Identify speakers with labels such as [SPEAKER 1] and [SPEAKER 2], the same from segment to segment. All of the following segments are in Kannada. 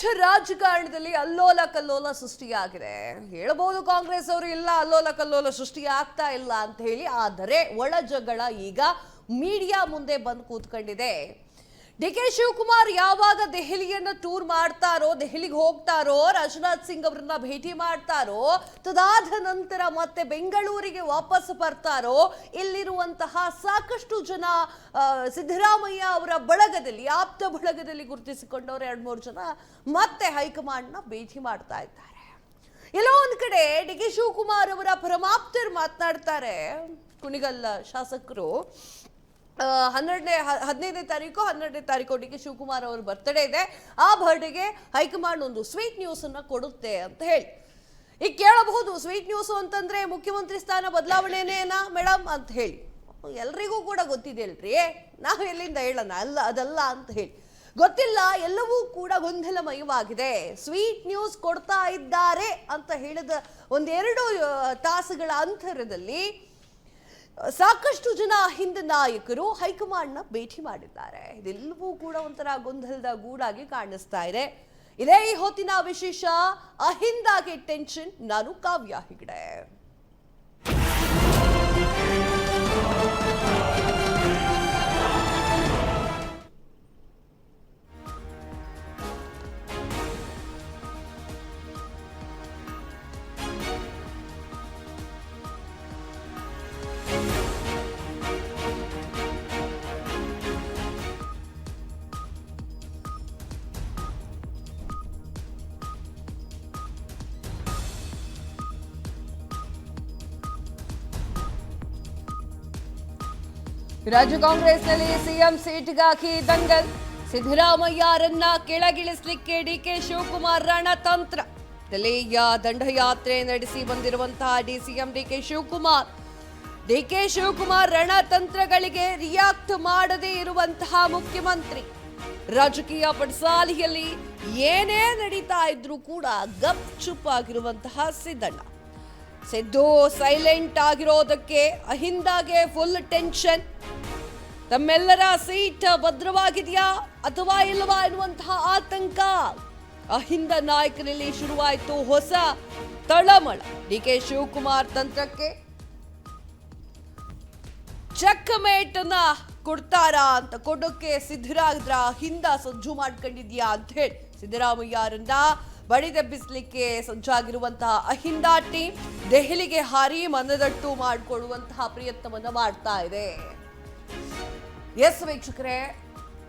[SPEAKER 1] ರಾಜ್ಯ ರಾಜಕಾರಣದಲ್ಲಿ ಅಲ್ಲೋಲ ಕಲ್ಲೋಲ ಸೃಷ್ಟಿಯಾಗಿದೆ. ಹೇಳಬಹುದು ಕಾಂಗ್ರೆಸ್ ಅವರು ಇಲ್ಲ ಅಲ್ಲೋಲ ಕಲ್ಲೋಲ ಸೃಷ್ಟಿ ಆಗ್ತಾ ಇಲ್ಲ ಅಂತ ಹೇಳಿ, ಆದರೆ ಒಳ ಜಗಳ ಈಗ ಮೀಡಿಯಾ ಮುಂದೆ ಬಂದು ಕೂತ್ಕೊಂಡಿದೆ. ಡಿ.ಕೆ. ಶಿವಕುಮಾರ್ ಯಾವಾಗ ದೆಹಲಿಯನ್ನ ಟೂರ್ ಮಾಡ್ತಾರೋ, ದೆಹಲಿಗೆ ಹೋಗ್ತಾರೋ, ರಾಜನಾಥ್ ಸಿಂಗ್ ಅವರನ್ನ ಭೇಟಿ ಮಾಡ್ತಾರೋ, ತದಾದ ನಂತರ ಮತ್ತೆ ಬೆಂಗಳೂರಿಗೆ ವಾಪಸ್ ಬರ್ತಾರೋ, ಇಲ್ಲಿರುವಂತಹ ಸಾಕಷ್ಟು ಜನ ಸಿದ್ದರಾಮಯ್ಯ ಅವರ ಬಳಗದಲ್ಲಿ, ಆಪ್ತ ಬಳಗದಲ್ಲಿ ಗುರುತಿಸಿಕೊಂಡವರು 2-3 ಜನ ಮತ್ತೆ ಹೈಕಮಾಂಡ್ನ ಭೇಟಿ ಮಾಡ್ತಾ ಇದ್ದಾರೆ. ಎಲ್ಲೋ ಒಂದ್ ಕಡೆ ಡಿ.ಕೆ. ಶಿವಕುಮಾರ್ ಅವರ ಪರಮಾಪ್ತರು ಮಾತನಾಡ್ತಾರೆ. ಕುಣಿಗಲ್ ಶಾಸಕರು 15ನೇ ತಾರೀಕು ಡಿ.ಕೆ. ಶಿವಕುಮಾರ್ ಅವರ ಬರ್ತ್ಡೇ ಇದೆ. ಆ ಬರ್ಡೇಗೆ ಹೈಕಮಾಂಡ್ ಒಂದು ಸ್ವೀಟ್ ನ್ಯೂಸ್ ಅನ್ನ ಕೊಡುತ್ತೆ ಅಂತ ಹೇಳಿ. ಈಗ ಕೇಳಬಹುದು, ಸ್ವೀಟ್ ನ್ಯೂಸ್ ಅಂತಂದ್ರೆ ಮುಖ್ಯಮಂತ್ರಿ ಸ್ಥಾನ ಬದಲಾವಣೆನೇನಾ ಮೇಡಮ್ ಅಂತ ಹೇಳಿ. ಎಲ್ರಿಗೂ ಕೂಡ ಗೊತ್ತಿದೆ ಅಲ್ರಿ, ನಾವು ಎಲ್ಲಿಂದ ಹೇಳೋಣ, ಅದಲ್ಲ ಅಂತ ಹೇಳಿ ಗೊತ್ತಿಲ್ಲ. ಎಲ್ಲವೂ ಕೂಡ ಗೊಂದಲಮಯವಾಗಿದೆ. ಸ್ವೀಟ್ ನ್ಯೂಸ್ ಕೊಡ್ತಾ ಇದ್ದಾರೆ ಅಂತ ಹೇಳಿದ 1-2 ತಾಸುಗಳ ಅಂತರದಲ್ಲಿ ಸಾಕಷ್ಟು ಜನ ಅಹಿಂದ ನಾಯಕರು ಹೈಕಮಾಂಡ್ನ ಭೇಟಿ ಮಾಡಿದ್ದಾರೆ. ಇದೆಲ್ಲವೂ ಕೂಡ ಒಂಥರ ಗೊಂದಲದ ಗೂಡಾಗಿ ಕಾಣಿಸ್ತಾ ಇದೆ. ಇದೇ ಈ ಹೊತ್ತಿನ ವಿಶೇಷ. ಅಹಿಂದಾಗೆ ಟೆನ್ಷನ್. ನಾನು ಕಾವ್ಯ ಹೆಗಡೆ. ರಾಜ್ಯ ಕಾಂಗ್ರೆಸ್ನಲ್ಲಿ ಸಿಎಂ ಸೀಟ್ಗಾಗಿ ದಂಗಲ್. ಸಿದ್ದರಾಮಯ್ಯರನ್ನ ಕೆಳಗಿಳಿಸಲಿಕ್ಕೆ ಡಿ.ಕೆ. ಶಿವಕುಮಾರ್ ರಣತಂತ್ರ. ದಿಲ್ಲಿಯ ದಂಡಯಾತ್ರೆ ನಡೆಸಿ ಬಂದಿರುವಂತಹ ಸಿಎಂ ಡಿ.ಕೆ. ಶಿವಕುಮಾರ್ ರಣತಂತ್ರಗಳಿಗೆ ರಿಯಾಕ್ಟ್ ಮಾಡದೇ ಇರುವಂತಹ ಮುಖ್ಯಮಂತ್ರಿ. ರಾಜಕೀಯ ಪಡಸಾಲೆಯಲ್ಲಿ ಏನೇ ನಡೀತಾ ಇದ್ರೂ ಕೂಡ ಗಪ್ ಚುಪ್ ಆಗಿರುವಂತಹ ಸಿದ್ದು ಸೈಲೆಂಟ್ ಆಗಿರೋದಕ್ಕೆ ಅಹಿಂದಾಗೆ ಫುಲ್ ಟೆನ್ಷನ್. ತಮ್ಮೆಲ್ಲರ ಸೀಟ್ ಭದ್ರವಾಗಿದೆಯಾ ಅಥವಾ ಇಲ್ಲವಾ ಎನ್ನುವಂತಹ ಆತಂಕ ಅಹಿಂದ ನಾಯಕರಲ್ಲಿ ಶುರುವಾಯಿತು. ಹೊಸ ತಳಮಳ. ಡಿ.ಕೆ. ಶಿವಕುಮಾರ್ ತಂತ್ರಕ್ಕೆ ಚೆಕ್ ಮೇಟ್ ಅನ್ನ ಕೊಡ್ತಾರಾ ಅಂತ ಕೊಡೋಕೆ ಸಿದ್ಧರಾದ್ರ. ಅಹಿಂದ ಸಜ್ಜು ಮಾಡ್ಕೊಂಡಿದ್ಯಾ ಅಂತ ಹೇಳಿ ಸಿದ್ದರಾಮಯ್ಯರನ್ನ ಬಡಿದೆಬ್ಬಿಸಲಿಕ್ಕೆ ಸಜ್ಜಾಗಿರುವಂತಹ ಅಹಿಂದ ಟೀಮ್ ದೆಹಲಿಗೆ ಹಾರಿ ಮನದಟ್ಟು ಮಾಡಿಕೊಳ್ಳುವಂತಹ ಪ್ರಯತ್ನವನ್ನ ಮಾಡ್ತಾ ಇದೆ. ಎಸ್ ವೀಕ್ಷಕರೇ,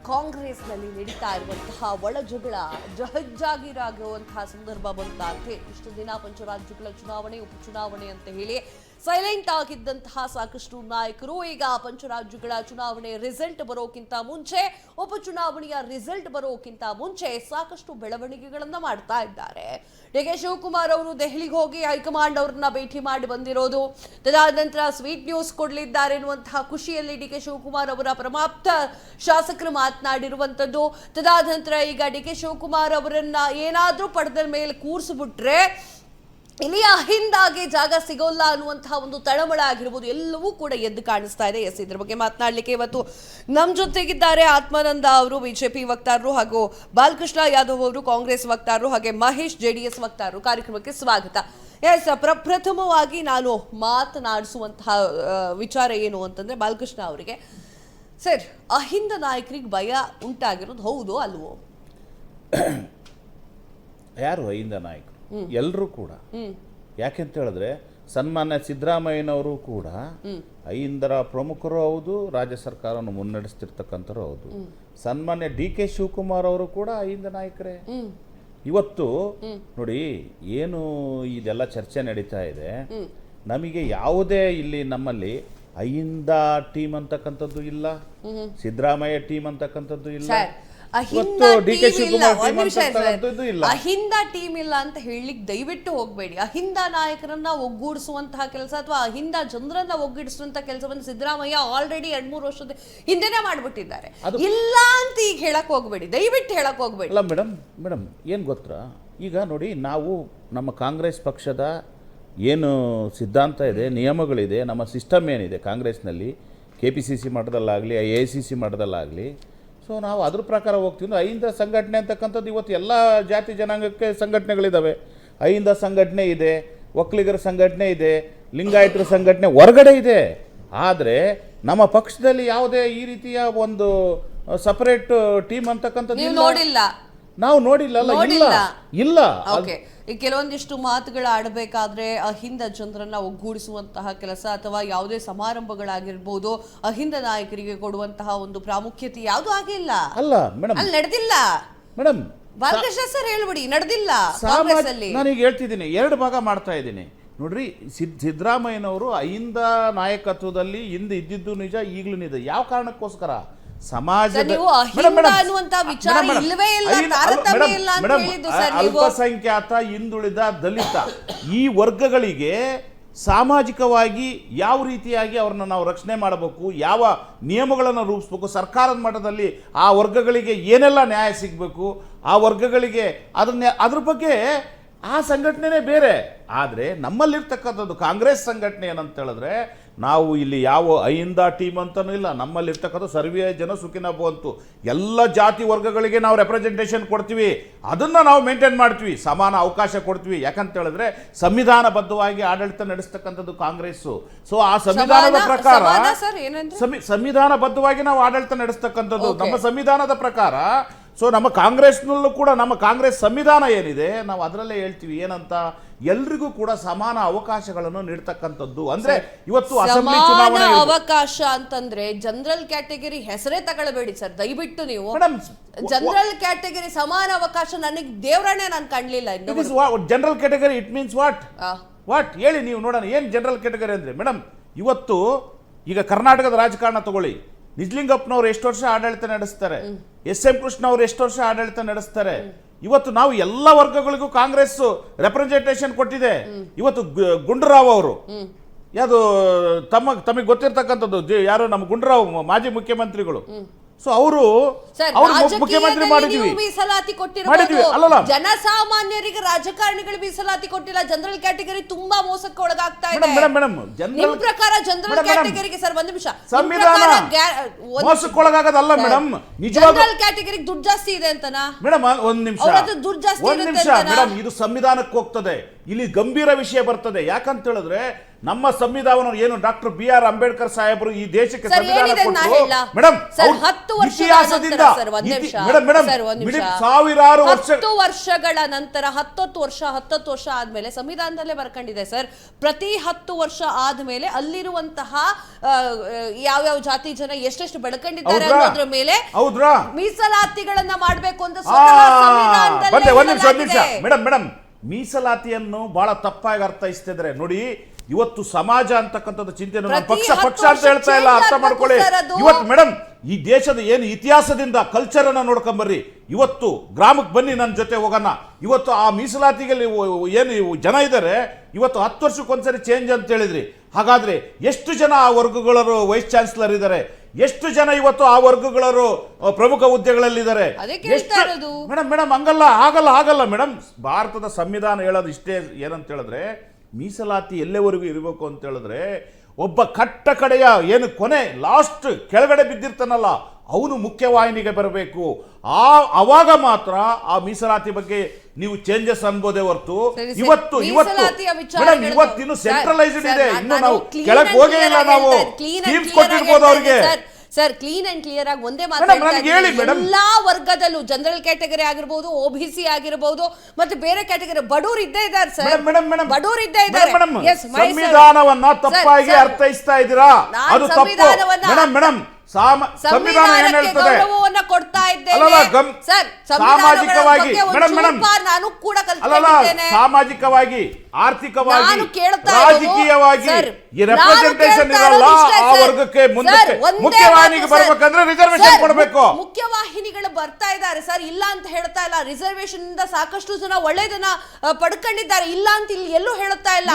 [SPEAKER 1] ಕಾಂಗ್ರೆಸ್ನಲ್ಲಿ ನಡೀತಾ ಇರುವಂತಹ ಒಳ ಜಗಳ ಜಹಜ್ಜಾಗಿರಾಗುವಂತಹ ಸಂದರ್ಭ ಬಂತ ಅಂತ ಹೇಳಿ ಇಷ್ಟು ದಿನ ಪಂಚರಾಜ್ಯಗಳ ಚುನಾವಣೆ, ಉಪಚುನಾವಣೆ ಅಂತ ಹೇಳಿ ಸೈಲೆಂಟ್ ಆಗಿದ್ದಂತಹ ಸಾಕಷ್ಟು ನಾಯಕರು ಈಗ ಪಂಚರಾಜ್ಯಗಳ ಚುನಾವಣೆ ರಿಸಲ್ಟ್ ಬರೋಕ್ಕಿಂತ ಮುಂಚೆ, ಉಪಚುನಾವಣೆಯ ರಿಸಲ್ಟ್ ಬರೋಕ್ಕಿಂತ ಮುಂಚೆ ಸಾಕಷ್ಟು ಬೆಳವಣಿಗೆಗಳನ್ನ ಮಾಡ್ತಾ ಇದ್ದಾರೆ. ಡಿ.ಕೆ. ಶಿವಕುಮಾರ್ ಅವರು ದೆಹಲಿಗೆ ಹೋಗಿ ಹೈಕಮಾಂಡ್ ಅವ್ರನ್ನ ಭೇಟಿ ಮಾಡಿ ಬಂದಿರೋದು, ತದಾದ ನಂತರ ಸ್ವೀಟ್ ನ್ಯೂಸ್ ಕೊಡಲಿದ್ದಾರೆ ಎನ್ನುವಂತಹ ಖುಷಿಯಲ್ಲಿ ಡಿ.ಕೆ. ಶಿವಕುಮಾರ್ ಅವರ ಪರಮಾಪ್ತ ಶಾಸಕರು ಮಾತನಾಡಿರುವಂಥದ್ದು. ತದಾದ ನಂತರ ಈಗ ಡಿ.ಕೆ. ಶಿವಕುಮಾರ್ ಅವರನ್ನ ಏನಾದ್ರೂ ಪಡೆದ ಮೇಲೆ ಕೂರಿಸ್ಬಿಟ್ರೆ ಇಲ್ಲಿ ಅಹಿಂದಾಗೆ ಜಾಗ ಸಿಗೋಲ್ಲ ಅನ್ನುವಂತಹ ಒಂದು ತಳಮಳ ಆಗಿರ್ಬೋದು, ಎಲ್ಲವೂ ಕೂಡ ಎದ್ದು ಕಾಣಿಸ್ತಾ ಇದೆ. ಎಸ್, ಇದ್ರ ಬಗ್ಗೆ ಮಾತನಾಡಲಿಕ್ಕೆ ಇವತ್ತು ನಮ್ಮ ಜೊತೆಗಿದ್ದಾರೆ ಆತ್ಮಾನಂದ ಅವರು, ಬಿಜೆಪಿ ವಕ್ತಾರರು, ಹಾಗೂ ಬಾಲಕೃಷ್ಣ ಯಾದವ್ ಅವರು, ಕಾಂಗ್ರೆಸ್ ವಕ್ತಾರರು, ಹಾಗೆ ಮಹೇಶ್ ಜೆಡಿಎಸ್ ವಕ್ತಾರರು. ಕಾರ್ಯಕ್ರಮಕ್ಕೆ ಸ್ವಾಗತ. ಎಸ್, ಪ್ರಪ್ರಥಮವಾಗಿ ನಾನು ಮಾತನಾಡಿಸುವಂತಹ ವಿಚಾರ ಏನು ಅಂತಂದ್ರೆ, ಬಾಲಕೃಷ್ಣ ಅವರಿಗೆ ಸರ್, ಅಹಿಂದ ನಾಯಕರಿಗೆ ಭಯ ಉಂಟಾಗಿರೋದು ಹೌದು ಅಲ್ವೋ?
[SPEAKER 2] ಯಾರು ಅಹಿಂದ ನಾಯಕರು? ಎಲ್ಲರೂ ಕೂಡ. ಯಾಕೆಂತ ಹೇಳಿದ್ರೆ ಸನ್ಮಾನ್ಯ ಸಿದ್ದರಾಮಯ್ಯನವರು ಕೂಡ ಅಹಿಂದರ ಪ್ರಮುಖರು ಹೌದು, ರಾಜ್ಯ ಸರ್ಕಾರವನ್ನು ಮುನ್ನಡೆಸ್ತಿರ್ತಕ್ಕಂಥವ್ರು ಹೌದು. ಸನ್ಮಾನ್ಯ ಡಿ.ಕೆ. ಶಿವಕುಮಾರ್ ಅವರು ಕೂಡ ಅಹಿಂದ ನಾಯಕರೇ. ಇವತ್ತು ನೋಡಿ, ಏನು ಇದೆಲ್ಲ ಚರ್ಚೆ ನಡೀತಾ ಇದೆ, ನಮಗೆ ಯಾವುದೇ ಇಲ್ಲಿ ನಮ್ಮಲ್ಲಿ ಅಹಿಂದ ಟೀಮ್ ಅಂತಕ್ಕಂಥದ್ದು ಇಲ್ಲ, ಸಿದ್ದರಾಮಯ್ಯ ಟೀಮ್ ಅಂತಕ್ಕಂಥದ್ದು ಇಲ್ಲ,
[SPEAKER 1] ಅಹಿಂದ ಟೀಮ್ ಇಲ್ಲ ಅಂತ ಹೇಳಲಿಕ್ಕೆ ದಯವಿಟ್ಟು ಹೋಗ್ಬೇಡಿ. ಅಹಿಂದ ನಾಯಕರನ್ನ ಒಗ್ಗೂಡಿಸುವಂತಹ ಕೆಲಸ ಅಥವಾ ಅಹಿಂದ ಜನರನ್ನ ಒಗ್ಗೂಡಿಸುವಂತಹ ಕೆಲಸವನ್ನು ಸಿದ್ದರಾಮಯ್ಯ ಆಲ್ರೆಡಿ 2-3 ವರ್ಷದ ಹಿಂದೆನೆ ಮಾಡ್ಬಿಟ್ಟಿದ್ದಾರೆ. ಇಲ್ಲ ಅಂತ ಈಗ ಹೇಳಕ್ ಹೋಗ್ಬೇಡಿ, ದಯವಿಟ್ಟು ಹೇಳಕ್ ಹೋಗ್ಬೇಡಿ.
[SPEAKER 2] ಅಲ್ಲ ಮೇಡಮ್ ಏನು ಗೊತ್ತಾ, ಈಗ ನೋಡಿ, ನಾವು ನಮ್ಮ ಕಾಂಗ್ರೆಸ್ ಪಕ್ಷದ ಏನು ಸಿದ್ಧಾಂತ ಇದೆ, ನಿಯಮಗಳಿದೆ, ನಮ್ಮ ಸಿಸ್ಟಮ್ ಏನಿದೆ ಕಾಂಗ್ರೆಸ್ನಲ್ಲಿ, KPCC ಮಟ್ಟದಲ್ಲಾಗಲಿ, AICC ಮಟ್ಟದಲ್ಲಾಗಲಿ, ಸೊ ನಾವು ಅದ್ರ ಪ್ರಕಾರ ಹೋಗ್ತೀವಿ. ಅಹಿಂದ ಸಂಘಟನೆ ಅಂತಕ್ಕಂಥದ್ದು ಇವತ್ತು ಎಲ್ಲ ಜಾತಿ ಜನಾಂಗಕ್ಕೆ ಸಂಘಟನೆಗಳಿದ್ದಾವೆ. ಅಹಿಂದ ಸಂಘಟನೆ ಇದೆ, ಒಕ್ಕಲಿಗರ ಸಂಘಟನೆ ಇದೆ, ಲಿಂಗಾಯತರ ಸಂಘಟನೆ ಹೊರಗಡೆ ಇದೆ. ಆದರೆ ನಮ್ಮ ಪಕ್ಷದಲ್ಲಿ ಯಾವುದೇ ಈ ರೀತಿಯ ಒಂದು ಸಪರೇಟ್ ಟೀಮ್ ಅಂತಕ್ಕಂಥದ್ದು
[SPEAKER 1] ನೋಡಿಲ್ಲ,
[SPEAKER 2] ನಾವು ನೋಡಿಲ್ಲ. ಇಲ್ಲ.
[SPEAKER 1] ಓಕೆ, ಈ ಕೆಲವೊಂದಿಷ್ಟು ಮಾತುಗಳು ಆಡಬೇಕಾದ್ರೆ ಅಹಿಂದ ಜನರನ್ನ ಒಗ್ಗೂಡಿಸುವಂತಹ ಕೆಲಸ ಅಥವಾ ಯಾವುದೇ ಸಮಾರಂಭಗಳಾಗಿರ್ಬೋದು, ಅಹಿಂದ ನಾಯಕರಿಗೆ ಕೊಡುವಂತಹ ಒಂದು ಪ್ರಾಮುಖ್ಯತೆ ಯಾವುದು ಆಗಿಲ್ಲ.
[SPEAKER 2] ಅಲ್ಲ ಮೇಡಮ್,
[SPEAKER 1] ಅಲ್ಲಿ ನಡೆದಿಲ್ಲ
[SPEAKER 2] ಮೇಡಮ್.
[SPEAKER 1] ಬಾಲಕೃಷ್ಣ ಸರ್ ಹೇಳ್ಬಿಡಿ, ನಡೆದಿಲ್ಲ.
[SPEAKER 2] ನಾನೀಗ ಹೇಳ್ತಿದ್ದೀನಿ, ಎರಡು ಭಾಗ ಮಾಡ್ತಾ ಇದ್ದೀನಿ ನೋಡ್ರಿ. ಸಿದ್ದರಾಮಯ್ಯನವರು ಅಹಿಂದ ನಾಯಕತ್ವದಲ್ಲಿ ಹಿಂದೆ ಇದ್ದಿದ್ದು ನಿಜ, ಈಗಲೂ ನಿಜ. ಯಾವ ಕಾರಣಕ್ಕೋಸ್ಕರ ಸಮಾಜದ ಅಲ್ಪಸಂಖ್ಯಾತ, ಹಿಂದುಳಿದ, ದಲಿತ ಈ ವರ್ಗಗಳಿಗೆ ಸಾಮಾಜಿಕವಾಗಿ ಯಾವ ರೀತಿಯಾಗಿ ಅವ್ರನ್ನ ನಾವು ರಕ್ಷಣೆ ಮಾಡಬೇಕು, ಯಾವ ನಿಯಮಗಳನ್ನು ರೂಪಿಸ್ಬೇಕು, ಸರ್ಕಾರದ ಮಟ್ಟದಲ್ಲಿ ಆ ವರ್ಗಗಳಿಗೆ ಏನೆಲ್ಲ ನ್ಯಾಯ ಸಿಗಬೇಕು, ಆ ವರ್ಗಗಳಿಗೆ ಅದ್ರ ಬಗ್ಗೆ ಆ ಸಂಘಟನೆನೇ ಬೇರೆ. ಆದರೆ ನಮ್ಮಲ್ಲಿರ್ತಕ್ಕಂಥದ್ದು ಕಾಂಗ್ರೆಸ್ ಸಂಘಟನೆ ಏನಂತ ಹೇಳಿದ್ರೆ, ನಾವು ಇಲ್ಲಿ ಯಾವ ಅಹಿಂದ ಟೀಮ್ ಅಂತನೂ ಇಲ್ಲ. ನಮ್ಮಲ್ಲಿರ್ತಕ್ಕಂಥ ಸರ್ವೇ ಜನ ಸುಖಿನ ಭವಂತು, ಎಲ್ಲ ಜಾತಿ ವರ್ಗಗಳಿಗೆ ನಾವು ರೆಪ್ರೆಸೆಂಟೇಷನ್ ಕೊಡ್ತೀವಿ, ಅದನ್ನು ನಾವು ಮೇಂಟೈನ್ ಮಾಡ್ತೀವಿ, ಸಮಾನ ಅವಕಾಶ ಕೊಡ್ತೀವಿ. ಯಾಕಂತ ಹೇಳಿದ್ರೆ ಸಂವಿಧಾನಬದ್ಧವಾಗಿ ಆಡಳಿತ ನಡೆಸ್ತಕ್ಕಂಥದ್ದು ಕಾಂಗ್ರೆಸ್ಸು. ಸೊ ಆ ಸಂವಿಧಾನದ ಪ್ರಕಾರ ಸಂವಿಧಾನಬದ್ಧವಾಗಿ ನಾವು ಆಡಳಿತ ನಡೆಸ್ತಕ್ಕಂಥದ್ದು ನಮ್ಮ ಸಂವಿಧಾನದ ಪ್ರಕಾರ. ಸೊ ನಮ್ಮ ಕಾಂಗ್ರೆಸ್ನಲ್ಲೂ ಕೂಡ ನಮ್ಮ ಕಾಂಗ್ರೆಸ್ ಸಂವಿಧಾನ ಏನಿದೆ ನಾವು ಅದರಲ್ಲೇ ಹೇಳ್ತೀವಿ ಏನಂತ, ಎಲ್ರಿಗೂ ಕೂಡ ಸಮಾನ ಅವಕಾಶಗಳನ್ನು ನೀಡ್ತಕ್ಕಂಥದ್ದು. ಅಂದ್ರೆ ಇವತ್ತು ಅಸೆಂಬ್ಲಿ ಚುನಾವಣೆ
[SPEAKER 1] ಅವಕಾಶ ಅಂತಂದ್ರೆ ಜನರಲ್ ಕ್ಯಾಟಗರಿ ಹೆಸರೇ ತಗೊಳ್ಬೇಡಿ ಸರ್ ದಯವಿಟ್ಟು. ನೀವು ಜನರಲ್ ಕ್ಯಾಟಗರಿ ಸಮಾನ ಅವಕಾಶ ನನಗೆ ದೇವರನ್ನೇ ನಾನು ಕಾಣಲಿಲ್ಲ.
[SPEAKER 2] General category it means what ಹೇಳಿ ನೀವು ನೋಡೋಣ. ಏನ್ ಜನರಲ್ ಕ್ಯಾಟಗರಿ ಅಂದ್ರೆ ಮೇಡಮ್, ಇವತ್ತು ಈಗ ಕರ್ನಾಟಕದ ರಾಜಕಾರಣ ತಗೊಳ್ಳಿ. ನಿಜಲಿಂಗಪ್ಪನವ್ರು ಎಷ್ಟು ವರ್ಷ ಆಡಳಿತ ನಡೆಸ್ತಾರೆ, ಎಸ್.ಎಂ. ಕೃಷ್ಣ ಅವರು ಎಷ್ಟು ವರ್ಷ ಆಡಳಿತ ನಡೆಸ್ತಾರೆ. ಇವತ್ತು ನಾವು ಎಲ್ಲ ವರ್ಗಗಳಿಗೂ ಕಾಂಗ್ರೆಸ್ ರೆಪ್ರೆಸೆಂಟೇಷನ್ ಕೊಟ್ಟಿದೆ. ಇವತ್ತು ಗುಂಡೂರಾವ್ ಅವರು ಯಾವುದು ತಮಗೆ ಗೊತ್ತಿರ್ತಕ್ಕಂಥದ್ದು ಯಾರು, ನಮ್ಮ ಗುಂಡೂರಾವ್ ಮಾಜಿ ಮುಖ್ಯಮಂತ್ರಿಗಳು. ಸೊ ಅವರು ಮುಖ್ಯಮಂತ್ರಿ
[SPEAKER 1] ಮೀಸಲಾತಿ ಜನಸಾಮಾನ್ಯರಿಗೆ ರಾಜಕಾರಣಿಗಳು ಮೀಸಲಾತಿ ಕೊಟ್ಟಿಲ್ಲ. ಜನರಲ್ ಕ್ಯಾಟಗರಿ ತುಂಬಾ ಮೋಸಕ್ಕೆ ಒಳಗಾಗ್ತಾ ಇದೆ. ನಿಮ್ಮ ಪ್ರಕಾರ ಜನರಲ್ ಕ್ಯಾಟಗರಿಗೆ ಸರ್ ಒಂದು ನಿಮಿಷ,
[SPEAKER 2] ಮೋಸಕ್ಕೊಳಗಾಗದಲ್ಲ ಮೇಡಮ್,
[SPEAKER 1] ಜನರಲ್ ಕ್ಯಾಟಗರಿಗೆ ದುಡ್ಡು ಜಾಸ್ತಿ ಇದೆ ಅಂತನಾ
[SPEAKER 2] ಮೇಡಮ್? ಒಂದ್ ನಿಮಿಷ ಮೇಡಮ್, ಇದು ಸಂವಿಧಾನಕ್ಕೆ ಹೋಗ್ತದೆ. ಇಲ್ಲಿ ಗಂಭೀರ ವಿಷಯ ಬರ್ತದೆ. ಯಾಕಂತ ಹೇಳಿದ್ರೆ ನಮ್ಮ ಸಂವಿಧಾನ ಏನು ಡಾಕ್ಟರ್ ಬಿ.ಆರ್. ಅಂಬೇಡ್ಕರ್ ಸಾಹೇಬರು ಈ ದೇಶಕ್ಕೆ ಸಂವಿಧಾನ ಕೊಟ್ಟರು ಮೇಡಮ್. ಇತಿಹಾಸದಿಂದ ಸಾವಿರಾರು
[SPEAKER 1] ವರ್ಷಗಳ ನಂತರ 10 ವರ್ಷ ಆದ್ಮೇಲೆ ಸಂವಿಧಾನದಲ್ಲೇ ಬರ್ಕೊಂಡಿದೆ ಸರ್. ಪ್ರತಿ 10 ವರ್ಷ ಆದ್ಮೇಲೆ ಅಲ್ಲಿರುವಂತಹ ಯಾವ್ಯಾವ ಜಾತಿ ಜನ ಎಷ್ಟೆಷ್ಟು ಬೆಳ್ಕೊಂಡಿದ್ದಾರೆ ಅನ್ನೋದ್ರ ಮೇಲೆ ಮೀಸಲಾತಿಗಳನ್ನ ಮಾಡ್ಬೇಕು ಅಂತ
[SPEAKER 2] ಮೇಡಮ್ ಮೀಸಲಾತಿಯನ್ನು ಬಹಳ ತಪ್ಪಾಗಿ ಅರ್ಥೈಸ್ತಿದ್ರೆ ನೋಡಿ. ಇವತ್ತು ಸಮಾಜ ಅಂತಕ್ಕಂಥದ್ದು ಚಿಂತೆ ಪಕ್ಷ ಅಂತ ಹೇಳ್ತಾ ಇಲ್ಲ, ಅರ್ಥ ಮಾಡ್ಕೊಳ್ಳಿ. ಇವತ್ತು ಮೇಡಮ್ ಈ ದೇಶದ ಏನು ಇತಿಹಾಸದಿಂದ ಕಲ್ಚರ್ ಅನ್ನ ನೋಡ್ಕೊಂಬರ್ರಿ. ಇವತ್ತು ಗ್ರಾಮಕ್ಕೆ ಬನ್ನಿ, ನನ್ನ ಜೊತೆ ಹೋಗೋಣ. ಇವತ್ತು ಆ ಮೀಸಲಾತಿಗೆ ಏನು ಜನ ಇದ್ದಾರೆ, ಇವತ್ತು 10 ವರ್ಷಕ್ಕೊಂದ್ಸರಿ ಚೇಂಜ್ ಅಂತ ಹೇಳಿದ್ರಿ. ಹಾಗಾದ್ರೆ ಎಷ್ಟು ಜನ ಆ ವರ್ಗಗಳರು ವೈಸ್ ಚಾನ್ಸಲರ್ ಇದ್ದಾರೆ, ಎಷ್ಟು ಜನ ಇವತ್ತು ಆ ವರ್ಗಗಳರು ಪ್ರಮುಖ ಹುದ್ದೆಗಳಲ್ಲಿದ್ದಾರೆ? ಮೇಡಮ್ ಹಂಗಲ್ಲ, ಆಗಲ್ಲ ಮೇಡಮ್. ಭಾರತದ ಸಂವಿಧಾನ ಹೇಳೋದು ಇಷ್ಟೇ, ಏನಂತ ಹೇಳಿದ್ರೆ ಮೀಸಲಾತಿ ಎಲ್ಲೆವರೆಗೂ ಇರಬೇಕು ಅಂತ ಹೇಳಿದ್ರೆ ಒಬ್ಬ ಕಟ್ಟ ಕಡೆಯ ಏನು ಕೊನೆ ಲಾಸ್ಟ್ ಕೆಳಗಡೆ ಬಿದ್ದಿರ್ತಾನಲ್ಲ ಅವನು ಮುಖ್ಯವಾಹಿನಿಗೆ ಬರಬೇಕು. ಅವಾಗ ಮಾತ್ರ ಆ ಮೀಸಲಾತಿ ಬಗ್ಗೆ ನೀವು ಚೇಂಜಸ್ ಅನ್ಬೋದೇ ಹೊರತು ಇವತ್ತು ಇವತ್ತಿನ್ನು ಸೆಂಟ್ರಲೈಸ್ಡ್ ಇದೆ. ಇನ್ನು ನಾವು ಕೆಳಗೆ ಹೋಗೇ ಇಲ್ಲ. ನಾವು ಸ್ಕೀಮ್ಸ್ ಕೊಟ್ಟಿರ್ಬೋದು ಅವ್ರಿಗೆ.
[SPEAKER 1] ಸರ್ ಕ್ಲೀನ್ ಅಂಡ್ ಕ್ಲಿಯರ್ ಆಗಿ ಒಂದೇ ಮಾತು, ಎಲ್ಲಾ ವರ್ಗದಲ್ಲೂ ಜನರಲ್ ಕ್ಯಾಟಗರಿ ಆಗಿರಬಹುದು, ಒಬಿಸಿ ಆಗಿರಬಹುದು, ಮತ್ತೆ ಬೇರೆ ಕ್ಯಾಟಗರಿ ಬಡವರು ಇದ್ದೇ ಇದ್ದಾರೆ ಸರ್. ಬಡವರು ಇದ್ದೇ ಇದ್ದಾರೆ.
[SPEAKER 2] ಸಂವಿಧಾನವನ್ನ ತಪ್ಪಾಗಿ ಅರ್ಥೈಸ್ತಾ ಇದ್ದೀರಾ, ಅದು ತಪ್ಪು ಮೇಡಮ್. ಸಂವಿಧಾನ ಏನ್ ಹೇಳ್ತದೆ, ಸಾಮಾಜಿಕವಾಗಿ ಸಾಮಾಜಿಕವಾಗಿ ಆರ್ಥಿಕವಾಗಿ ರಾಜಕೀಯವಾಗಿ ಈ ರೆಪ್ರೆಸೆಂಟೇಷನ್ ಇರಲ್ಲ. ಆ ವರ್ಗಕ್ಕೆ ಮುಂದಕ್ಕೆ ಮುಖ್ಯವಾಹಿನಿಗೆ ಬರ್ಬೇಕಂದ್ರೆ ರಿಸರ್ವೇಶನ್ ಕೊಡಬೇಕು.
[SPEAKER 1] ಮುಖ್ಯವಾಹಿನಿಗಳು ಬರ್ತಾ ಇದ್ದಾರೆ ಸರ್, ಇಲ್ಲ ಅಂತ ಹೇಳ್ತಾ ಇಲ್ಲ. ರಿಸರ್ವೇಶನ್ ಇಂದ ಸಾಕಷ್ಟು ಜನ ಒಳ್ಳೆದನ್ನ ಪಡ್ಕೊಂಡಿದ್ದಾರೆ, ಇಲ್ಲ ಅಂತ ಇಲ್ಲಿ ಎಲ್ಲೂ ಹೇಳ್ತಾ ಇಲ್ಲ.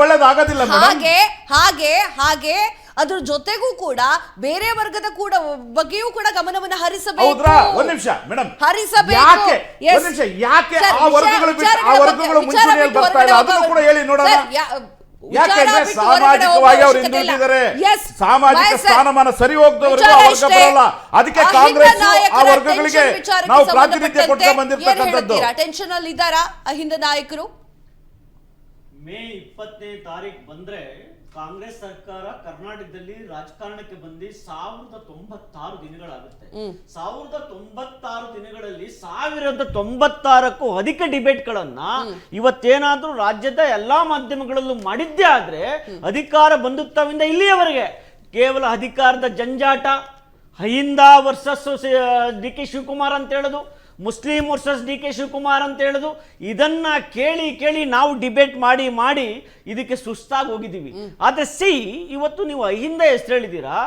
[SPEAKER 2] ಒಳ್ಳೇದಾಗೋದಿಲ್ಲ.
[SPEAKER 1] ಹಾಗೆ ಅದ್ರ ಜೊತೆಗೂ ಕೂಡ ಬೇರೆ ವರ್ಗದ ಕೂಡ ಬಗ್ಗೆಯೂ ಕೂಡ ಗಮನವನ್ನು ಹರಿಸಬೇಕು.
[SPEAKER 2] ಒಂದ್ ನಿಮಿಷ ಮೇಡಮ್, ಯಾಕೆ ಆ ವರ್ಗಗಳು ಮುಂಚೂಣಿಯಲ್ಲಿ ಬರ್ತಾ ಇಲ್ಲ ಅದನ್ನು ಕೂಡ ಹೇಳಿ ನೋಡೋಣ. ಯಾಕೆಂದ್ರೆ ಸಾಮಾಜಿಕವಾಗಿ ಅವರು ಹಿಂದುಳಿದಿದ್ದಾರೆ, ಸಾಮಾಜಿಕ ಸ್ಥಾನಮಾನ ಸರಿ ಹೋಗದವರೆಗೂ ಆ ವರ್ಗ ಬರಲ್ಲ. ಅದಕ್ಕೆ ಕಾಂಗ್ರೆಸ್ ಆ ವರ್ಗಗಳಿಗೆ ನಾವು ಪ್ರಾತಿನಿಧ್ಯ ಕೊಟ್ಟು ಬಂದಿರತಕ್ಕಂಥದ್ದು.
[SPEAKER 1] ಟೆನ್ಷನ್ ಅಲ್ಲಿ ಇದ್ದಾರಾ ಅಹಿಂದ ನಾಯಕರು?
[SPEAKER 3] ಮೇ 20ನೇ ತಾರೀಕು ಬಂದ್ರೆ ಕಾಂಗ್ರೆಸ್ ಸರ್ಕಾರ ಕರ್ನಾಟಕದಲ್ಲಿ ರಾಜಕಾರಣಕ್ಕೆ ಬಂದು 1096 ದಿನಗಳಾಗುತ್ತೆ. 1096 ದಿನಗಳಲ್ಲಿ 1096ಕ್ಕೂ ಅಧಿಕ ಡಿಬೇಟ್ಗಳನ್ನ ಇವತ್ತೇನಾದ್ರೂ ರಾಜ್ಯದ ಎಲ್ಲಾ ಮಾಧ್ಯಮಗಳಲ್ಲೂ ಮಾಡಿದ್ದೇ ಆದ್ರೆ ಅಧಿಕಾರ ಬಂಧುತ್ವದಿಂದ ಇಲ್ಲಿಯವರೆಗೆ ಕೇವಲ ಅಧಿಕಾರದ ಜಂಜಾಟ, Ahinda versus D K Shivakumar ಅಂತ ಹೇಳೋದು, ಮುಸ್ಲಿಂ ವರ್ಸಸ್ ಡಿ ಕೆ ಶಿವಕುಮಾರ್ ಅಂತ ಹೇಳೋದು, ಇದನ್ನ ಕೇಳಿ ಕೇಳಿ ನಾವು ಡಿಬೇಟ್ ಮಾಡಿ ಮಾಡಿ ಇದಕ್ಕೆ ಸುಸ್ತಾಗಿ ಹೋಗಿದ್ದೀವಿ. ಆದ್ರೆ ಇವತ್ತು ನೀವು ಅಹಿಂದ ಹೆಸರು ಹೇಳಿದ್ದೀರಾ,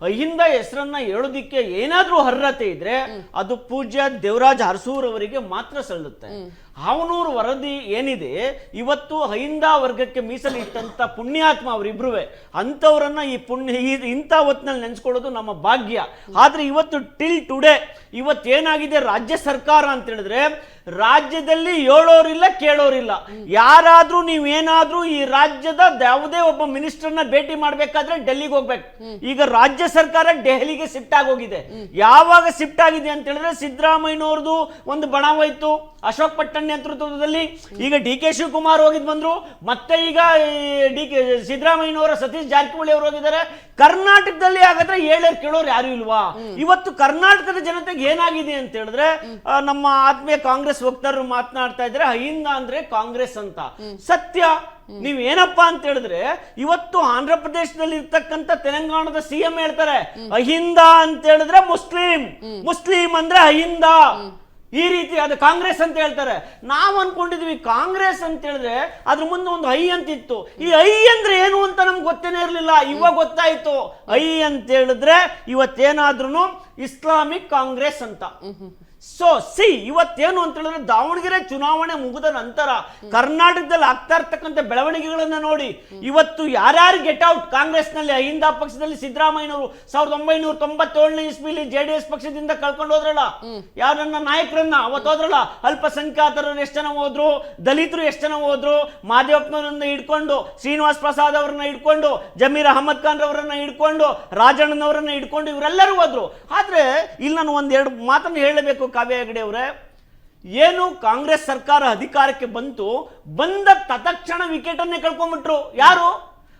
[SPEAKER 3] ಅಹಿಂದ ಹೆಸರನ್ನ ಹೇಳೋದಿಕ್ಕೆ ಏನಾದ್ರೂ ಅರ್ಹತೆ ಇದ್ರೆ ಅದು ಪೂಜ್ಯ ದೇವರಾಜ್ ಅರಸೂರ್ ಅವರಿಗೆ ಮಾತ್ರ ಸಲ್ಲುತ್ತೆ. ಹಾವನೂರು ವರದಿ ಏನಿದೆ, ಇವತ್ತು ಅಹಿಂದ ವರ್ಗಕ್ಕೆ ಮೀಸಲಿಟ್ಟಂತ ಪುಣ್ಯಾತ್ಮ ಅವರಿಬ್ರುವೆ, ಅಂಥವ್ರನ್ನ ಇಂಥ ಹೊತ್ತಿನಲ್ಲಿ ನೆನೆಸ್ಕೊಳ್ಳೋದು ನಮ್ಮ ಭಾಗ್ಯ. ಆದ್ರೆ ಇವತ್ತು ಟಿಲ್ ಟುಡೇ ಇವತ್ತೇನಾಗಿದೆ ರಾಜ್ಯ ಸರ್ಕಾರ ಅಂತ ಹೇಳಿದ್ರೆ, ರಾಜ್ಯದಲ್ಲಿ ಹೇಳೋರಿಲ್ಲ ಕೇಳೋರಿಲ್ಲ. ಯಾರಾದ್ರೂ ನೀವೇನಾದ್ರೂ ಈ ರಾಜ್ಯದ ಯಾವುದೇ ಒಬ್ಬ ಮಿನಿಸ್ಟರ್ನ ಭೇಟಿ ಮಾಡ್ಬೇಕಾದ್ರೆ ಡೆಲ್ಲಿಗೆ ಹೋಗ್ಬೇಕು. ಈಗ ರಾಜ್ಯ ಸರ್ಕಾರ ದೆಹಲಿಗೆ ಶಿಫ್ಟ್ ಆಗೋಗಿದೆ. ಯಾವಾಗ ಶಿಫ್ಟ್ ಆಗಿದೆ ಅಂತ ಹೇಳಿದ್ರೆ, ಸಿದ್ದರಾಮಯ್ಯನವ್ರದ್ದು ಒಂದು ಬಣವಾಯ್ತು ಅಶೋಕ್ ಪಟ್ಟಣ್ ನೇತೃತ್ವದಲ್ಲಿ, ಈಗ ಡಿ ಕೆ ಶಿವಕುಮಾರ್ ಹೋಗಿದ್ ಬಂದ್ರು, ಮತ್ತೆ ಈಗ ಸಿದ್ದರಾಮಯ್ಯನವರ ಸತೀಶ್ ಜಾರಕಿಹೊಳಿ ಅವರು ಹೋಗಿದ್ದಾರೆ. ಕರ್ನಾಟಕದಲ್ಲಿ ಹಾಗಾದ್ರೆ ಕೇಳೋರು ಯಾರು ಇಲ್ವಾ? ಇವತ್ತು ಕರ್ನಾಟಕದ ಜನತೆಗೆ ಏನಾಗಿದೆ ಅಂತ ಹೇಳಿದ್ರೆ, ನಮ್ಮ ಆತ್ಮೀಯ ಕಾಂಗ್ರೆಸ್ ವಕ್ತಾರರು ಮಾತನಾಡ್ತಾ ಇದ್ರೆ ಅಹಿಂದ ಅಂದ್ರೆ ಕಾಂಗ್ರೆಸ್ ಅಂತ. ಸತ್ಯ ನೀವ್ ಏನಪ್ಪಾ ಅಂತ ಹೇಳಿದ್ರೆ, ಇವತ್ತು ಆಂಧ್ರ ಪ್ರದೇಶದಲ್ಲಿ ಇರ್ತಕ್ಕಂಥ ತೆಲಂಗಾಣದ ಸಿಎಂ ಹೇಳ್ತಾರೆ ಅಹಿಂದ ಅಂತ ಹೇಳಿದ್ರೆ ಮುಸ್ಲಿಂ ಅಂದ್ರೆ ಅಹಿಂದ, ಈ ರೀತಿ ಅದು ಕಾಂಗ್ರೆಸ್ ಅಂತ ಹೇಳ್ತಾರೆ. ನಾವು ಅನ್ಕೊಂಡಿದ್ವಿ ಕಾಂಗ್ರೆಸ್ ಅಂತ ಹೇಳಿದ್ರೆ ಅದ್ರ ಮುಂದೆ ಒಂದು ಐ ಅಂತಿತ್ತು. ಈ ಐ ಅಂದ್ರೆ ಏನು ಅಂತ ನಮ್ಗೆ ಗೊತ್ತೇನೆ ಇರಲಿಲ್ಲ, ಇವಾಗ ಗೊತ್ತಾಯ್ತು. ಐ ಅಂತ ಹೇಳಿದ್ರೆ ಇವತ್ತೇನಾದ್ರೂ ಇಸ್ಲಾಮಿಕ್ ಕಾಂಗ್ರೆಸ್ ಅಂತ. ಇವತ್ತೇನು ಅಂತ ಹೇಳಿದ್ರೆ, ದಾವಣಗೆರೆ ಚುನಾವಣೆ ಮುಗಿದ ನಂತರ ಕರ್ನಾಟಕದಲ್ಲಿ ಆಗ್ತಾ ಇರ್ತಕ್ಕಂಥ ಬೆಳವಣಿಗೆಗಳನ್ನ ನೋಡಿ, ಇವತ್ತು ಯಾರ್ಯಾರು ಗೆಟ್ ಔಟ್ ಕಾಂಗ್ರೆಸ್ ನಲ್ಲಿ, ಅಹಿಂದ ಪಕ್ಷದಲ್ಲಿ ಸಿದ್ದರಾಮಯ್ಯನವರು 1997ನೇ ಇಸ್ವಿಲಿ JDS ಪಕ್ಷದಿಂದ ಕಳ್ಕೊಂಡು ಹೋದ್ರಲ್ಲ, ಯಾರನ್ನ ನಾಯಕರನ್ನ ಅವತ್ತು ಹೋದ್ರಲ್ಲ, ಅಲ್ಪಸಂಖ್ಯಾತರು ಎಷ್ಟು ಜನ ಹೋದ್ರು, ದಲಿತರು ಎಷ್ಟು ಜನ ಹೋದ್ರು, ಮಾದೇವಪ್ಪನವರನ್ನ ಹಿಡ್ಕೊಂಡು, ಶ್ರೀನಿವಾಸ್ ಪ್ರಸಾದ್ ಅವರನ್ನ ಹಿಡ್ಕೊಂಡು, ಜಮೀರ್ ಅಹಮದ್ ಖಾನ್ ಅವರನ್ನ ಹಿಡ್ಕೊಂಡು, ರಾಜಣ್ಣನವರನ್ನ ಹಿಡ್ಕೊಂಡು ಇವರೆಲ್ಲರೂ ಹೋದ್ರು. ಆದ್ರೆ ಇಲ್ಲಿ ನಾನು ಒಂದೆರಡು ಮಾತನ್ನು ಹೇಳಬೇಕು ಕಾವ್ಯ ಹೆಗಡೆ ಅವರೇ. ಏನು ಕಾಂಗ್ರೆಸ್ ಸರ್ಕಾರ ಅಧಿಕಾರಕ್ಕೆ ಬಂದ ತತ್ಕ್ಷಣ ವಿಕೆಟ್ ಅನ್ನೇ ಕಳ್ಕೊಂಡ್ಬಿಟ್ರು. ಯಾರು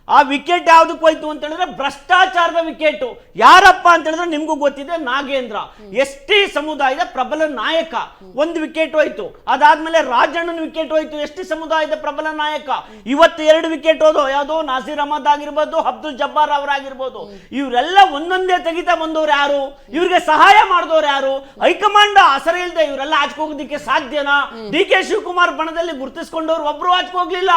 [SPEAKER 3] ಆ ವಿಕೆಟ್ ಯಾವ್ದಕ್ಕೆ ಹೋಯ್ತು ಅಂತ ಹೇಳಿದ್ರೆ, ಭ್ರಷ್ಟಾಚಾರದ ವಿಕೆಟ್. ಯಾರಪ್ಪ ಅಂತ ಹೇಳಿದ್ರೆ ನಿಮ್ಗೂ ಗೊತ್ತಿದೆ, ನಾಗೇಂದ್ರ ST ಸಮುದಾಯದ ಪ್ರಬಲ ನಾಯಕ, ಒಂದು ವಿಕೆಟ್ ಹೋಯ್ತು. ಅದಾದ್ಮೇಲೆ ರಾಜಣ್ಣನ ವಿಕೆಟ್ ಹೋಯ್ತು, ST ಸಮುದಾಯದ ಪ್ರಬಲ ನಾಯಕ. ಇವತ್ತು 2 ವಿಕೆಟ್ ಹೋದೋ, ಯಾವ್ದೋ ನಾಸೀರ್ ಅಹಮದ್ ಆಗಿರ್ಬೋದು, ಅಬ್ದುಲ್ ಜಬ್ಬಾರ್ ಅವರಾಗಿರ್ಬೋದು. ಇವರೆಲ್ಲ ಒಂದೊಂದೇ ತೆಗಿತಾ ಬಂದವ್ರು ಯಾರು? ಇವ್ರಿಗೆ ಸಹಾಯ ಮಾಡಿದವ್ರು ಯಾರು? ಹೈಕಮಾಂಡ್ ಆಸರೆ ಇಲ್ಲದೆ ಇವರೆಲ್ಲ ಆಚೆ ಹೋಗೋದಿಕ್ಕೆ ಸಾಧ್ಯನಾ? ಡಿ ಕೆ ಶಿವಕುಮಾರ್ ಬಣದಲ್ಲಿ ಗುರುತಿಸ್ಕೊಂಡವ್ರು ಒಬ್ರು ಆಚೆ ಹೋಗ್ಲಿಲ್ಲ.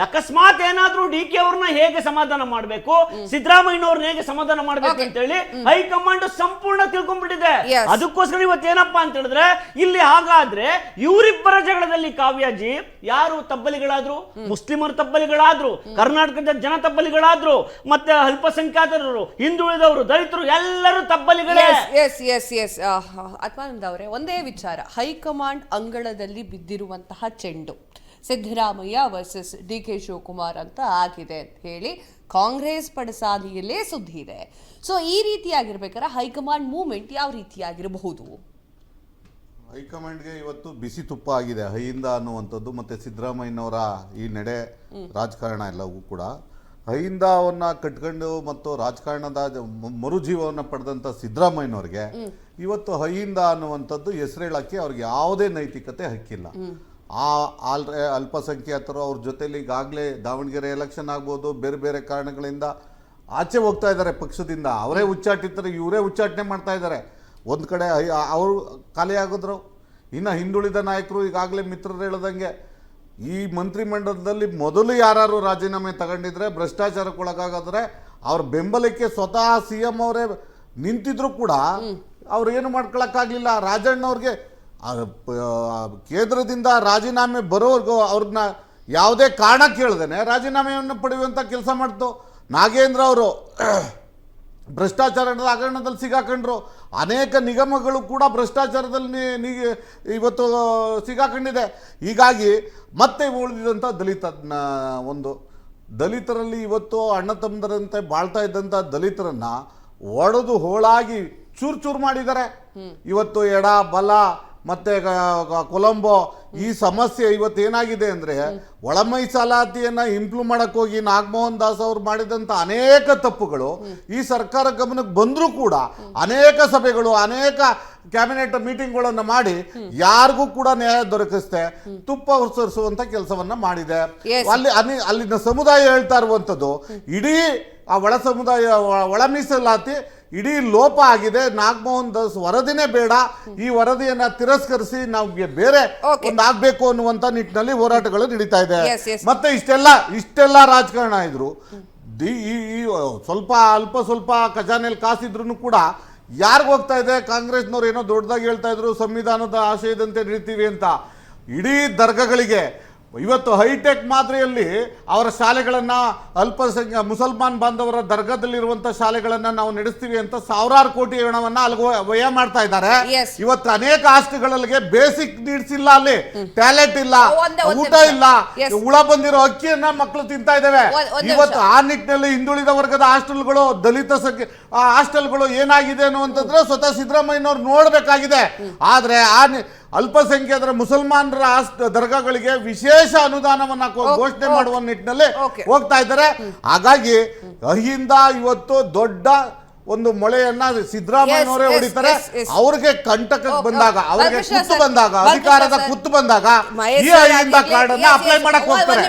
[SPEAKER 3] ಅಕಸ್ಮಾತ್ ಏನಾದ್ರೂ ಡಿ ಕೆ ಅವ್ರನ್ನ ಹೇಗೆ ಸಮಾಧಾನ ಮಾಡಬೇಕು, ಸಿದ್ದರಾಮಯ್ಯನವ್ರನ್ನ ಹೇಗೆ ಸಮಾಧಾನ ಮಾಡ್ಬೇಕು ಅಂತ ಹೇಳಿ ಹೈಕಮಾಂಡ್ ಸಂಪೂರ್ಣ ತಿಳ್ಕೊಂಡ್ಬಿಟ್ಟಿದೆ. ಅದಕ್ಕೋಸ್ಕರ ಇವತ್ತೇನಪ್ಪಾ ಅಂತ ಹೇಳಿದ್ರೆ, ಇಲ್ಲಿ ಹಾಗಾದ್ರೆ ಇವರಿಬ್ಬರ ಜಗಳದಲ್ಲಿ ಕಾವ್ಯಾಜಿ ಯಾರು ತಬ್ಬಲಿಗಳಾದ್ರು? ಮುಸ್ಲಿಮರು ತಬ್ಬಲಿಗಳಾದ್ರು, ಕರ್ನಾಟಕದ ಜನ ತಬ್ಬಲಿಗಳಾದ್ರು, ಮತ್ತೆ ಅಲ್ಪಸಂಖ್ಯಾತರು, ಹಿಂದುಳಿದವರು, ದಲಿತರು ಎಲ್ಲರೂ ತಬ್ಬಲಿಗಳೇ.
[SPEAKER 1] ಆತ್ಮಾನಂದ ಅವರೇ, ಒಂದೇ ವಿಚಾರ, ಹೈಕಮಾಂಡ್ ಅಂಗಳದಲ್ಲಿ ಬಿದ್ದಿರುವಂತಹ ಚೆಂಡು Siddaramaiah versus D K Shivakumar ಅಂತ ಆಗಿದೆ ಅಂತ ಹೇಳಿ ಕಾಂಗ್ರೆಸ್ ಪಡಸಾಲಿಯಲ್ಲೇ ಸುದ್ದಿ ಇದೆ. ಸೊ ಈ ರೀತಿಯಾಗಿರ್ಬೇಕಾದ್ರೆ ಹೈಕಮಾಂಡ್ ಮೂವ್ಮೆಂಟ್ ಯಾವ ರೀತಿಯಾಗಿರಬಹುದು?
[SPEAKER 4] ಹೈಕಮಾಂಡ್ಗೆ ಇವತ್ತು ಬಿಸಿ ತುಪ್ಪ ಆಗಿದೆ ಅಹಿಂದ ಅನ್ನುವಂಥದ್ದು, ಮತ್ತೆ ಸಿದ್ದರಾಮಯ್ಯನವರ ಈ ನಡೆ ರಾಜಕಾರಣ ಎಲ್ಲವೂ ಕೂಡ. ಅಹಿಂದವನ್ನ ಕಟ್ಕೊಂಡು ಮತ್ತು ರಾಜಕಾರಣದ ಮರುಜೀವವನ್ನು ಪಡೆದಂಥ ಸಿದ್ದರಾಮಯ್ಯನವ್ರಿಗೆ ಇವತ್ತು ಅಹಿಂದ ಅನ್ನುವಂಥದ್ದು ಹೆಸರು ಹೇಳಕ್ಕೆ ಅವ್ರಿಗೆ ಯಾವುದೇ ನೈತಿಕತೆ ಹಕ್ಕಿಲ್ಲ. ಅಲ್ಪಸಂಖ್ಯಾತರು ಅವ್ರ ಜೊತೆಲಿ ಈಗಾಗಲೇ ದಾವಣಗೆರೆ ಎಲೆಕ್ಷನ್ ಆಗ್ಬೋದು, ಬೇರೆ ಬೇರೆ ಕಾರಣಗಳಿಂದ ಆಚೆ ಹೋಗ್ತಾ ಇದ್ದಾರೆ ಪಕ್ಷದಿಂದ. ಅವರೇ ಉಚ್ಚಾಟಿತರು, ಇವರೇ ಉಚ್ಚಾಟನೆ ಮಾಡ್ತಾ ಇದ್ದಾರೆ. ಒಂದು ಕಡೆ ಅವರು ಖಾಲಿ ಆಗಿದ್ರು, ಇನ್ನು ಹಿಂದುಳಿದ ನಾಯಕರು ಈಗಾಗಲೇ ಮಿತ್ರರು ಹೇಳ್ದಂಗೆ ಈ ಮಂತ್ರಿಮಂಡಲದಲ್ಲಿ ಮೊದಲು ಯಾರು ರಾಜೀನಾಮೆ ತಗೊಂಡಿದ್ರೆ, ಭ್ರಷ್ಟಾಚಾರಕ್ಕೊಳಗಾಗಿದ್ರೆ ಅವ್ರ ಬೆಂಬಲಕ್ಕೆ ಸ್ವತಃ CM ಅವರೇ ನಿಂತಿದ್ರು ಕೂಡ ಅವ್ರು ಏನು ಮಾಡ್ಕೊಳಕ್ಕಾಗಲಿಲ್ಲ. ರಾಜಣ್ಣವ್ರಿಗೆ ಕೇಂದ್ರದಿಂದ ರಾಜೀನಾಮೆ ಬರೋವರೆಗೂ ಅವ್ರನ್ನ ಯಾವುದೇ ಕಾರಣ ಕೇಳ್ದೇನೆ ರಾಜೀನಾಮೆಯನ್ನು ಪಡೆಯುವಂಥ ಕೆಲಸ ಮಾಡ್ತು. ನಾಗೇಂದ್ರ ಅವರು ಭ್ರಷ್ಟಾಚಾರದ ಹಗರಣದಲ್ಲಿ ಸಿಗಾಕೊಂಡ್ರು. ಅನೇಕ ನಿಗಮಗಳು ಕೂಡ ಭ್ರಷ್ಟಾಚಾರದಲ್ಲಿ ಇವತ್ತು ಸಿಗಾಕೊಂಡಿದೆ. ಹೀಗಾಗಿ ಮತ್ತೆ ಉಳಿದಂಥ ದಲಿತ ಒಂದು ದಲಿತರಲ್ಲಿ ಇವತ್ತು ಅಣ್ಣ ತಮ್ಮದರಂತೆ ಬಾಳ್ತಾ ಇದ್ದಂಥ ದಲಿತರನ್ನ ಒಡೆದು ಹೋಳಾಗಿ ಚೂರು ಮಾಡಿದ್ದಾರೆ. ಇವತ್ತು ಎಡ ಬಲ ಮತ್ತೆ ಕೊಲಂಬೋ ಈ ಸಮಸ್ಯೆ ಇವತ್ತು ಏನಾಗಿದೆ ಅಂದ್ರೆ ಒಳ ಮೀಸಲಾತಿಯನ್ನ ಇಂಪ್ರೂವ್ ಮಾಡಕ್ ಹೋಗಿ ನಾಗಮೋಹನ್ ದಾಸ್ ಅವರು ಮಾಡಿದಂತ ಅನೇಕ ತಪ್ಪುಗಳು ಈ ಸರ್ಕಾರ ಗಮನಕ್ಕೆ ಬಂದರೂ ಕೂಡ ಅನೇಕ ಸಭೆಗಳು ಅನೇಕ ಕ್ಯಾಬಿನೆಟ್ ಮೀಟಿಂಗ್ಗಳನ್ನು ಮಾಡಿ ಯಾರಿಗೂ ಕೂಡ ನ್ಯಾಯ ದೊರಕಿಸ್ತೆ ತುಪ್ಪ ಉಸರಿಸುವಂತ ಕೆಲಸವನ್ನ ಮಾಡಿದೆ. ಅಲ್ಲಿನ ಸಮುದಾಯ ಹೇಳ್ತಾ ಇರುವಂತದ್ದು ಇಡೀ ಆ ಒಳ ಸಮುದಾಯ ಒಳ ಮೀಸಲಾತಿ ಇಡೀ ಲೋಪ ಆಗಿದೆ. ನಾಗಮೋಹನ್ ದಾಸ್ ವರದಿನೇ ಬೇಡ, ಈ ವರದಿಯನ್ನ ತಿರಸ್ಕರಿಸಿ ನಾವು ಬೇರೆ ಒಂದು ಆಗ್ಬೇಕು ಅನ್ನುವಂತ ನಿಟ್ಟಿನಲ್ಲಿ ಹೋರಾಟಗಳು ನಡೀತಾ ಇದೆ. ಮತ್ತೆ ಇಷ್ಟೆಲ್ಲ ರಾಜಕಾರಣ ಇದ್ರು ಈ ಸ್ವಲ್ಪ ಖಜಾನೆಯಲ್ಲಿ ಕಾಸಿದ್ರು ಕೂಡ ಯಾರಿಗ ಹೋಗ್ತಾ ಇದೆ? ಕಾಂಗ್ರೆಸ್ನವ್ರು ಏನೋ ದೊಡ್ಡದಾಗಿ ಹೇಳ್ತಾ ಇದ್ರು ಸಂವಿಧಾನದ ಆಶಯದಂತೆ ನಡೀತೀವಿ ಅಂತ. ಇಡೀ ದರ್ಗಾಗಳಿಗೆ ಇವತ್ತು ಹೈಟೆಕ್ ಮಾದರಿಯಲ್ಲಿ ಅವರ ಶಾಲೆಗಳನ್ನ ಅಲ್ಪಸಂಖ್ಯಾತ ಮುಸಲ್ಮಾನ್ ಬಾಂಧವರ ದರ್ಗಾದಲ್ಲಿರುವಂತ ಶಾಲೆಗಳನ್ನ ನಾವು ನಡೆಸ್ತೀವಿ ಅಂತ ಸಾವಿರಾರು ಕೋಟಿ ಹಣವನ್ನ ಅಲ್ಲಿ ವ್ಯಯ ಮಾಡ್ತಾ ಇದ್ದಾರೆ. ಇವತ್ತು ಅನೇಕ ಆಸ್ತಿಗಳಿಗೆ ಬೇಸಿಕ್ ನೀಡ್ಸ್ ಇಲ್ಲ, ಅಲ್ಲಿ ಟ್ಯಾಲೆಂಟ್ ಇಲ್ಲ, ಊಟ ಇಲ್ಲ, ಹುಳ ಬಂದಿರೋ ಅಕ್ಕಿಯನ್ನ ಮಕ್ಕಳು ತಿಂತಾ ಇದ್ದಾವೆ. ಇವತ್ತು ಆ ನಿಟ್ಟಿನಲ್ಲಿ ಹಿಂದುಳಿದ ವರ್ಗದ ಹಾಸ್ಟೆಲ್ಗಳು ದಲಿತ ಹಾಸ್ಟೆಲ್ಗಳು ಏನಾಗಿದೆ ಅನ್ನುವಂಥದ್ರೆ ಸ್ವತಃ ಸಿದ್ದರಾಮಯ್ಯನವ್ರು ನೋಡ್ಬೇಕಾಗಿದೆ. ಆದ್ರೆ ಅಲ್ಪಸಂಖ್ಯಾತರ ಮುಸಲ್ಮಾನರ ದರ್ಗಾಗಳಿಗೆ ವಿಶೇಷ ಅನುದಾನವನ್ನ ಘೋಷಣೆ ಮಾಡುವ ನಿಟ್ಟಿನಲ್ಲಿ ಹೋಗ್ತಾ ಇದ್ದಾರೆ. ಹಾಗಾಗಿ ಅಹಿಂದ ಇವತ್ತು ದೊಡ್ಡ ಒಂದು ಮೊಳೆಯನ್ನ ಸಿದ್ದರಾಮಯ್ಯನವರೇ ಹೊಡಿತಾರೆ. ಅವ್ರಿಗೆ ಕಂಟಕಕ್ಕೆ ಬಂದಾಗ, ಅವ್ರಿಗೆ ಕುತ್ತು ಬಂದಾಗ, ಅಧಿಕಾರದ ಕುತ್ತು ಬಂದಾಗ ಈ ಅಹಿಂದ ಕಾರ್ಡ್ ಅನ್ನ ಅಪ್ಲೈ ಮಾಡಕ್ ಹೋಗ್ತಾರೆ.